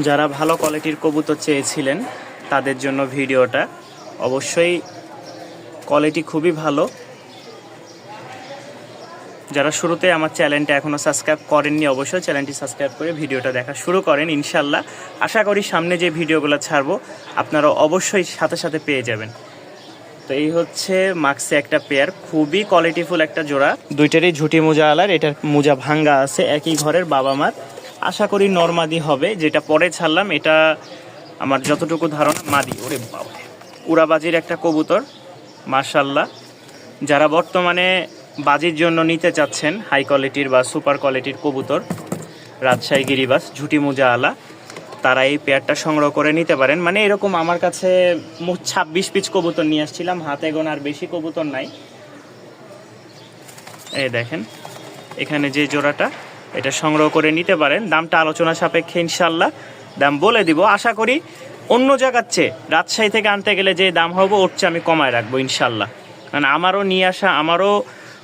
যারা ভালো কোয়ালিটির কবুতর চেয়েছিলেন তাদের জন্য ভিডিওটা। অবশ্যই কোয়ালিটি খুবই ভালো। যারা শুরুতে আমার চ্যানেলটা এখনও সাবস্ক্রাইব করেননি অবশ্যই চ্যানেলটি সাবস্ক্রাইব করে ভিডিওটা দেখা শুরু করেন। ইনশাল্লাহ আশা করি সামনে যে ভিডিওগুলো ছাড়বো আপনারা অবশ্যই সাথে সাথে পেয়ে যাবেন। তো এই হচ্ছে মাক্সে একটা পেয়ার, খুবই কোয়ালিটিফুল একটা জোড়া। দুইটারই ঝুটি মোজা আলার, এটার মোজা ভাঙ্গা আছে, একই ঘরের বাবা মার। আশা করি নরমাদি হবে। যেটা পরে ছাড়লাম এটা আমার যতটুকু ধারণা মাদি। ওরে বাবা, উড়াবাজির একটা কবুতর মাশাল্লাহ। যারা বর্তমানে বাজির জন্য নিতে চাচ্ছেন হাই কোয়ালিটির বা সুপার কোয়ালিটির কবুতর, রাজশাহী গিরিবাজ ঝুটি মোজা আলা, তারা এই পেয়ারটা সংগ্রহ করে নিতে পারেন। মানে এরকম আমার কাছে 26 পিস কবুতর নিয়ে আসছিলাম, হাতে গোনার বেশি কবুতর নাই। এই দেখেন এখানে যে জোড়াটা, এটা সংগ্রহ করে নিতে পারেন। দামটা আলোচনা সাপেক্ষে ইনশাল্লাহ দাম বলে দিব। আশা করি অন্য জায়গার চেয়ে রাজশাহী থেকে আনতে গেলে যে দাম হবে ওর চেয়ে আমি কমায় রাখবো ইনশাল্লাহ। কারণ আমারও নিয়ে আসা, আমারও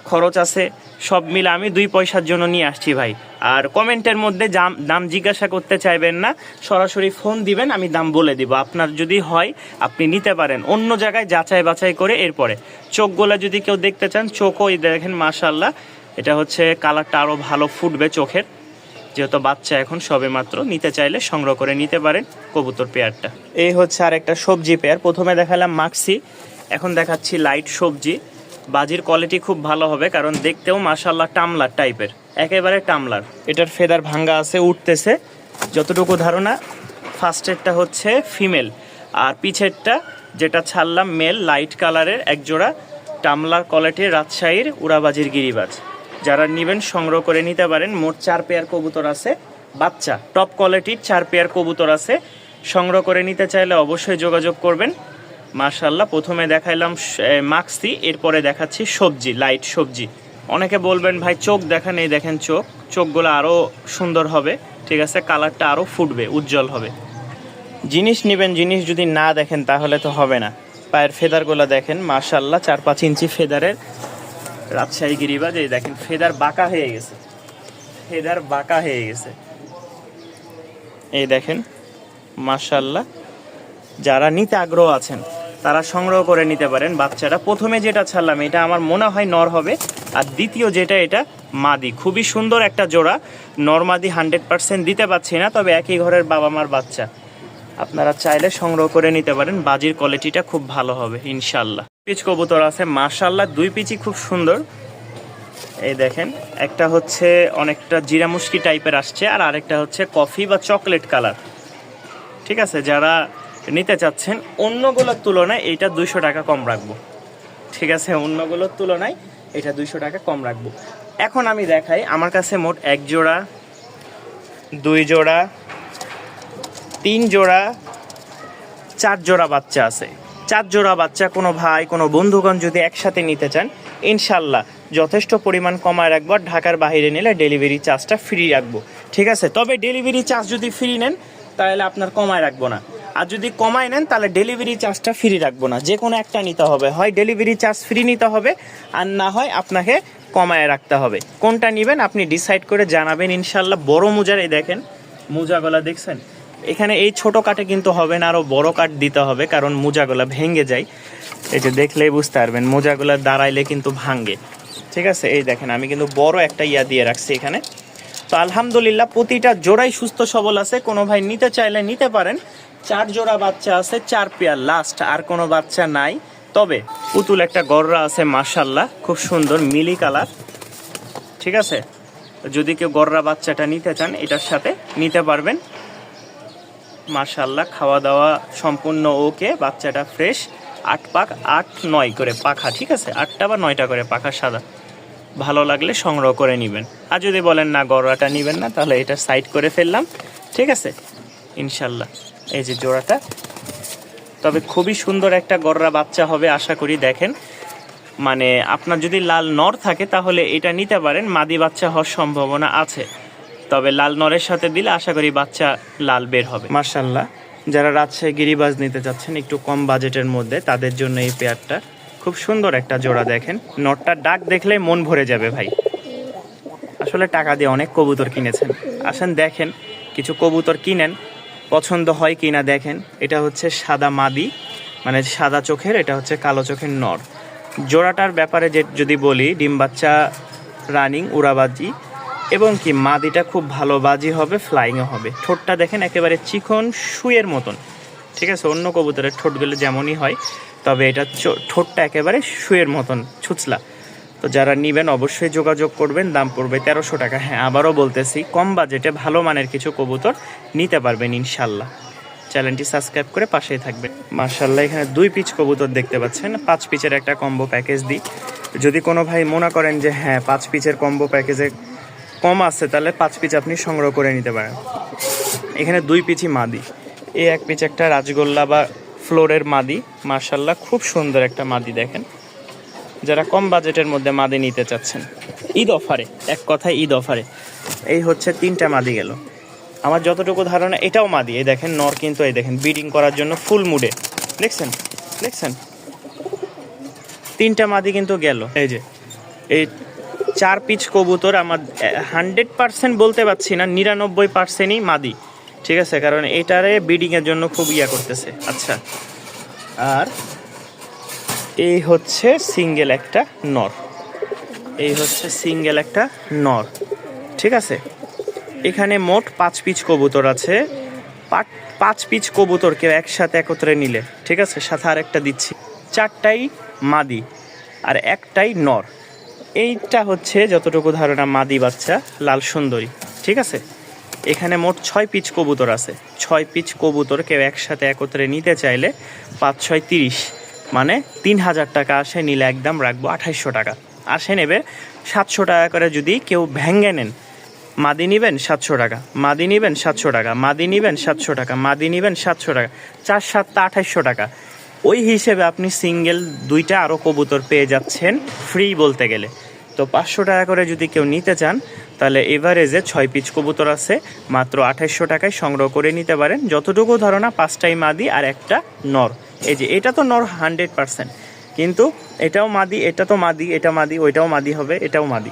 খরচ আছে, সব মিলে আমি 2 পয়সার জন্য নিয়ে আসছি ভাই। আর কমেন্টের মধ্যে দাম জিজ্ঞাসা করতে চাইবেন না, সরাসরি ফোন দিবেন, আমি দাম বলে দিব। আপনার যদি হয় আপনি নিতে পারেন অন্য জায়গায় যাচাই বাছাই করে। এরপরে চোখগুলা যদি কেউ দেখতে চান, চোখও দেখেন মাশাল্লাহ। এটা হচ্ছে কালারটা আরও ভালো ফুটবে চোখের, যেহেতু বাচ্চা এখন সবে মাত্র। নিতে চাইলে সংগ্রহ করে নিতে পারেন কবুতর পেয়ারটা। এই হচ্ছে আর একটা সবজি পেয়ার। প্রথমে দেখালাম মাক্সি, এখন দেখাচ্ছি লাইট সবজি। বাজির কোয়ালিটি খুব ভালো হবে, কারণ দেখতেও মাশাল্লাহ টামলার টাইপের, একেবারে টামলার। এটার ফেদার ভাঙ্গা আছে, উঠতেছে যতটুকু ধারণা। ফার্স্টেরটা হচ্ছে ফিমেল, আর পিছেরটা যেটা ছাড়লাম মেল, লাইট কালারের একজোড়া টামলার কোয়ালিটির রাজশাহীর উড়াবাজির গিরিবাজ। যারা নেবেন সংগ্রহ করে নিতে পারেন। মোট 4 পেয়ার কবুতর আছে, বাচ্চা টপ কোয়ালিটির 4 পেয়ার কবুতর আছে। সংগ্রহ করে নিতে চাইলে অবশ্যই যোগাযোগ করবেন। মাশাল্লাহ প্রথমে দেখাইলাম মাক্সি, এরপরে দেখাচ্ছি সবজি, লাইট সবজি। অনেকে বলবেন ভাই চোখ দেখান, এই দেখেন চোখগুলো আরও সুন্দর হবে, ঠিক আছে, কালারটা আরও ফুটবে, উজ্জ্বল হবে। জিনিস নেবেন, জিনিস যদি না দেখেন তাহলে তো হবে না। পায়ের ফেদারগুলো দেখেন মাশাল্লাহ, 4-5 ইঞ্চি ফেদারের রাজশাহী গিরিবাজ। এই দেখেন ফেদার বাঁকা হয়ে গেছে, ফেদার বাঁকা হয়ে গেছে, এই দেখেন মাশাল্লাহ। যারা নিতে আগ্রহ আছেন তারা সংগ্রহ করে নিতে পারেন বাচ্চাটা। প্রথমে যেটা ছাড়লাম এটা আমার মনে হয় নর হবে, আর দ্বিতীয় যেটা এটা মাদি। খুবই সুন্দর একটা জোড়া, নরমাদি 100% দিতে পারছি না, তবে একই ঘরের বাবা মার বাচ্চা। আপনারা চাইলে সংগ্রহ করে নিতে পারেন, বাজির কোয়ালিটিটা খুব ভালো হবে ইনশাল্লাহ। পিচ কবুতর আছে মাশাল্লাহ, 2 পিচই খুব সুন্দর। এই দেখেন একটা হচ্ছে অনেকটা জিরা মুশকি টাইপের আসছে, আর আরেকটা হচ্ছে কফি বা চকলেট কালার, ঠিক আছে। যারা নিতে চাচ্ছেন অন্যগুলোর তুলনায় এইটা 200 টাকা কম রাখবো, ঠিক আছে, অন্যগুলোর তুলনায় এটা 200 টাকা কম রাখবো। এখন আমি দেখাই, আমার কাছে মোট 1 জোড়া, 2 জোড়া, 3 জোড়া, 4 জোড়া বাচ্চা আছে। 4 জোড়া বাচ্চা কোনো ভাই কোনো বন্ধুগণ যদি একসাথে নিতে চান ইনশাল্লাহ যথেষ্ট পরিমাণ কমায় রাখবো। ঢাকার বাইরে নিলে ডেলিভারি চার্জটা ফ্রি রাখবো, ঠিক আছে। তবে ডেলিভারি চার্জ যদি ফ্রি নেন তাহলে আপনার কমায় রাখবো না, আর যদি কমায় নেন তাহলে ডেলিভারি চার্জটা ফ্রি রাখবো না। যে কোনো একটা নিতে হবে, হয় ডেলিভারি চার্জ ফ্রি নিতে হবে, আর না হয় আপনাকে কমায় রাখতে হবে। কোনটা নেবেন আপনি ডিসাইড করে জানাবেন ইনশাল্লাহ। বড় মোজার, এই দেখেন মোজাগুলা দেখছেন, এখানে এই ছোট কাটে কিন্তু হবে না, আরও বড় কাট দিতে হবে, কারণ মোজাগুলা ভেঙে যায়। এই যে দেখলেই বুঝতে পারবেন, মোজাগুলা দাঁড়াইলে কিন্তু ভাঙে, ঠিক আছে। এই দেখেন আমি কিন্তু বড় একটা দিয়ে রাখছি এখানে। তো আলহামদুলিল্লাহ প্রতিটা জোড়াই সুস্থ সবল আছে। কোনো ভাই নিতে চাইলে নিতে পারেন। 4 জোড়া বাচ্চা আছে, 4 পেয়ার লাস্ট, আর কোনো বাচ্চা নাই। তবে পুতুল একটা গররা আছে মাশাল্লাহ, খুব সুন্দর মিলি কালার, ঠিক আছে। যদি কেউ গররা বাচ্চাটা নিতে চান এটার সাথে নিতে পারবেন মাশাল্লাহ। খাওয়া দাওয়া সম্পূর্ণ ওকে, বাচ্চাটা ফ্রেশ, 8 পাক 8-9 করে পাখা, ঠিক আছে, 8টা বা 9টা করে পাখা সাদা। ভালো লাগলে সংগ্রহ করে নেবেন। আর যদি বলেন না গররাটা নেবেন না, তাহলে এটা সাইড করে ফেললাম, ঠিক আছে ইনশাল্লাহ। এই যে জোড়াটা, তবে খুবই সুন্দর একটা গররা বাচ্চা হবে আশা করি। দেখেন মানে আপনার যদি লাল নর থাকে তাহলে এটা নিতে পারেন, মাদি বাচ্চা হওয়ার সম্ভাবনা আছে। তবে লাল নরের সাথে দিলে আশা করি বাচ্চা লাল বের হবে মাশাল্লাহ। যারা রাজশাহী গিরিবাজ নিতে চাচ্ছেন একটু কম বাজেটের মধ্যে, তাদের জন্য এই পেয়ারটা খুব সুন্দর একটা জোড়া। দেখেন নরটা ডাক দেখলে মন ভরে যাবে ভাই, আসলে টাকা দিয়ে অনেক কবুতর কিনেছেন, আসেন দেখেন কিছু কবুতর কিনেন, পছন্দ হয় কিনা দেখেন। এটা হচ্ছে সাদা মাদি, মানে সাদা চোখের, এটা হচ্ছে কালো চোখের নর। জোড়াটার ব্যাপারে যদি বলি, ডিম বাচ্চা রানিং উড়াবাজি, এবং কি মাদিটা খুব ভালো বাজি হবে, ফ্লাইংও হবে। ঠোঁটটা দেখেন একেবারে চিকন সুইয়ের মতন, ঠিক আছে। অন্য কবুতরের ঠোঁটগুলো যেমনই হয়, তবে এটা ঠোঁটটা একেবারে সুইয়ের মতন ছুচলা। তো যারা নেবেন অবশ্যই যোগাযোগ করবেন, দাম পড়বে 1300 টাকা। হ্যাঁ, আবারও বলতেছি, কম বাজেটে ভালো মানের কিছু কবুতর নিতে পারবেন ইনশাল্লাহ। চ্যানেলটি সাবস্ক্রাইব করে পাশেই থাকবেন। মাশাআল্লাহ, এখানে 2 পিচ কবুতর দেখতে পাচ্ছেন। 5 পিচের একটা কম্বো প্যাকেজ দিই। যদি কোনো ভাই মনে করেন যে হ্যাঁ 5 পিচের কম্বো প্যাকেজে কম আছে, তাহলে 5 পিচ আপনি সংগ্রহ করে নিতে পারেন। এখানে 2 পিচই মাদি। এই 1 পিচ একটা রাজগোল্লা বা ফ্লোরের মাদি, মাশাআল্লাহ খুব সুন্দর একটা মাদি। দেখেন, যারা কম বাজেটের মধ্যে মাদি নিতে চাচ্ছেন, ঈদ অফারে, এক কথায় ঈদ অফারে। এই হচ্ছে 3টা মাদি গেল। আমার যতটুকু ধারণা এটাও মাদি। এই দেখেন নর কিন্তু, এই দেখেন ব্রিডিং করার জন্য ফুল মুডে, দেখছেন দেখছেন 3টা মাদি কিন্তু গেল। এই যে এই 4 পিচ কবুতর আমার 100% বলতে পারছি না, 99%ই মাদি, ঠিক আছে। কারণ এটারে ব্রিডিংয়ের জন্য খুব করতেছে। আচ্ছা, আর এই হচ্ছে সিঙ্গেল একটা নর, এই হচ্ছে সিঙ্গেল একটা নর, ঠিক আছে। এখানে মোট 5 পিচ কবুতর আছে। 5 পিচ কবুতরকে একসাথে একত্রে নিলে, ঠিক আছে, সাথে আরেকটা দিচ্ছি, 4টাই মাদি আর 1টাই নর। এইটা হচ্ছে যতটুকু ধারণা মাদি বাচ্চা লাল সুন্দরী, ঠিক আছে। এখানে মোট 6 পিচ কবুতর আছে। 6 পিচ কবুতর কেউ একসাথে একত্রে নিতে চাইলে 5 6 30, মানে 3000 টাকা আসে। নিলে একদম রাখবো 2800 টাকা। আসে নেবে 700 টাকা করে। যদি কেউ ভেঙ্গে নেন, মাদি নিবেন 700 টাকা, মাদি নিবেন 700 টাকা, মাদি নিবেন 700 টাকা, মাদি নিবেন 700 টাকা, 4 7 2800 টাকা। ওই হিসেবে আপনি সিঙ্গেল 2টা আরও কবুতর পেয়ে যাচ্ছেন ফ্রি বলতে গেলে। তো 500 টাকা করে যদি কেউ নিতে চান, তাহলে এভারেজে 6 পিচ কবুতর আছে, মাত্র 2800 টাকায় সংগ্রহ করে নিতে পারেন। যতটুকু ধারণা 5টাই মাদি আর একটা নর। এই যে এটা তো নর 100%, কিন্তু এটাও মাদি, এটা তো মাদি, এটা মাদি, ওইটাও মাদি হবে, এটাও মাদি।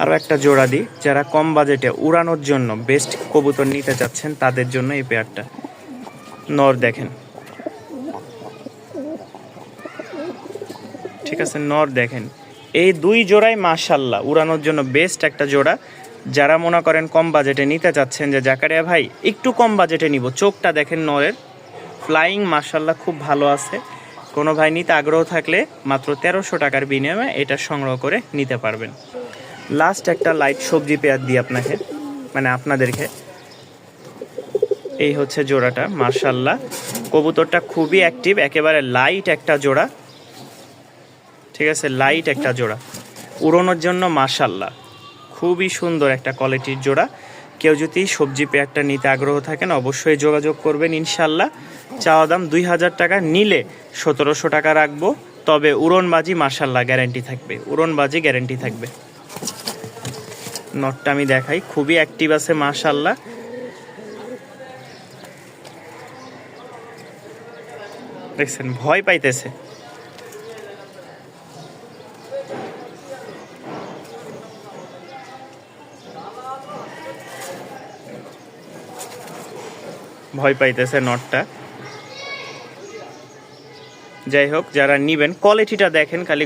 আরও একটা জোড়া দিই, যারা কম বাজেটে উড়ানোর জন্য বেস্ট কবুতর নিতে চাচ্ছেন তাদের জন্য এই পেয়ারটা। নর দেখেন, ঠিক আছে, নর দেখেন। এই 2 জোড়াই মাশাআল্লাহ উড়ানোর জন্য বেস্ট একটা জোড়া। যারা মনে করেন কম বাজেটে নিতে চাচ্ছেন, যে জাকারিয়া ভাই একটু কম বাজেটে নিব, চোখটা দেখেন নরের, ফ্লাইং মাশাআল্লাহ খুব ভালো আছে। কোনো ভাই নিতে আগ্রহ থাকলে মাত্র 1300 টাকার বিনিময়ে এটা সংগ্রহ করে নিতে পারবেন। লাস্ট একটা লাইট সবজি পেয়ার দিই আপনাকে, মানে আপনাদেরকে। এই হচ্ছে জোড়াটা, মাশাআল্লাহ কবুতরটা খুবই অ্যাক্টিভ, একেবারে লাইট একটা জোড়া, ঠিক আছে, লাইট একটা জোড়া উড়ানোর জন্য মাশাআল্লাহ খুবই সুন্দর একটা কোয়ালিটির জোড়া। কেউ যদি সবজি পেয়ারটা নিতে আগ্রহ থাকেন অবশ্যই যোগাযোগ করবেন ইনশাল্লাহ। চাওয়া দাম 2000 টাকা, নিলে 1700 টাকা রাখবো। তবে উড়নবাজি মাশাআল্লাহ গ্যারান্টি থাকবে, উড়নবাজি গ্যারান্টি থাকবে। নটটা আমি দেখাই, খুবই অ্যাক্টিভ আছে মাশাআল্লাহ। দেখছেন ভয় পাইতেছে, ভয় পাইতেছে নটটা। যাই হোক, যারা নিবেন কোয়ালিটিটা দেখেন, খালি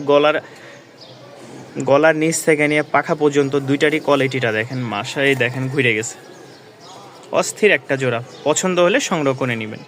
গলার নিচ থেকে নিয়ে পাখা পর্যন্ত 2টারই কোয়ালিটিটা দেখেন, মাশাআল্লাহ দেখেন ঘুরে গেছে। অস্থির একটা জোড়া, পছন্দ হলে সংগ্রহ করে নেবেন।